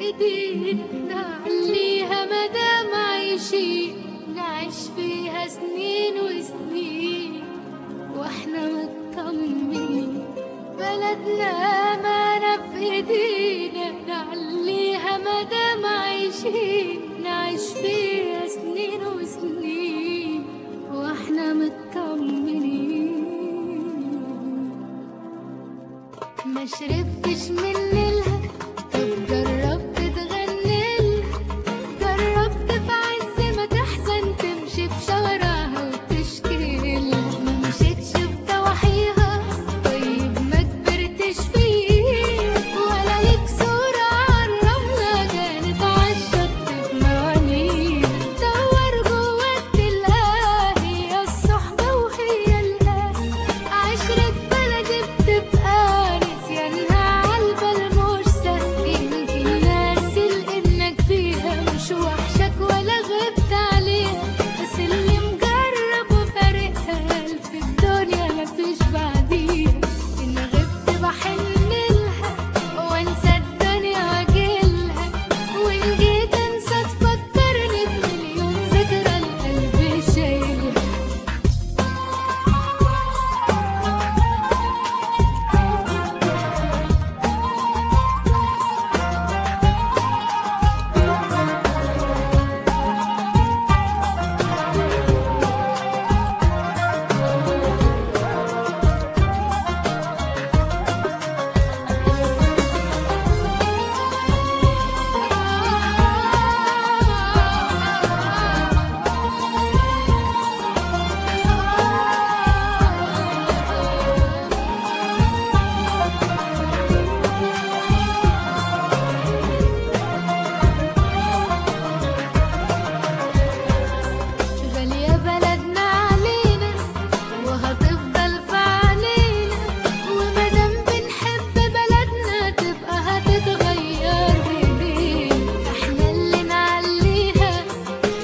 ايدينا نعليها مدام عايشين، نعيش فيها سنين وسنين واحنا مطمنين. بلدنا امانة في ايدينا نعليها مدام عايشين، نعيش فيها سنين وسنين واحنا مطمنين. ما شربتش من نيلها، طب جربت تغني لها؟ جربت في عز ما تحزن تمشي في شوارعها وتشكي لها؟ ما مشيتش بضواحيها، طيب ما كبرتش فيه؟ ولا ليك صورة عالرملة كانت عالشط بموانيها؟ دور جواك تلاقيها هي الصحبة وهي الأهل، عشرة بلدي بتبقى نسيانها عالبال مش سهل. يمكن ناسي لإنك فيها مش وحشك ولا غبت عليها، بس اللي مجرب وفارقها في الدنيا مفيش بعديها. إن غبت بحن لها وانسى الدنيا واجيلها، وإن جيت انسى تفكرني بمليون ذكرى القلب شايلها. غالية بلدنا علينا وهتفضل في عينينا، ومادام بنحب بلدنا تبقى هتتغير بإيدينا. احنا اللي نعليها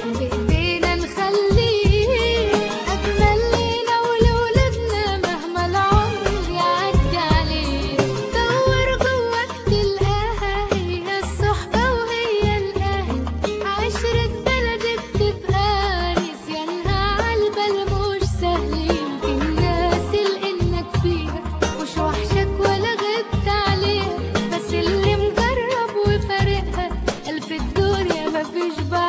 بإيدينا نخليه أجمل لينا ولولادنا مهما العمر يعدي عليه. دور جواك تلاقيها هي الصحبة وهي الأهل، عشرة بلدي بتبقى نسيانها عالبال مش سهل. يمكن ناسي لإنك فيها مش وحشك ولا غبت عليها، بس اللي مجرب وفارقها ألف الدنيا مفيش بعديها.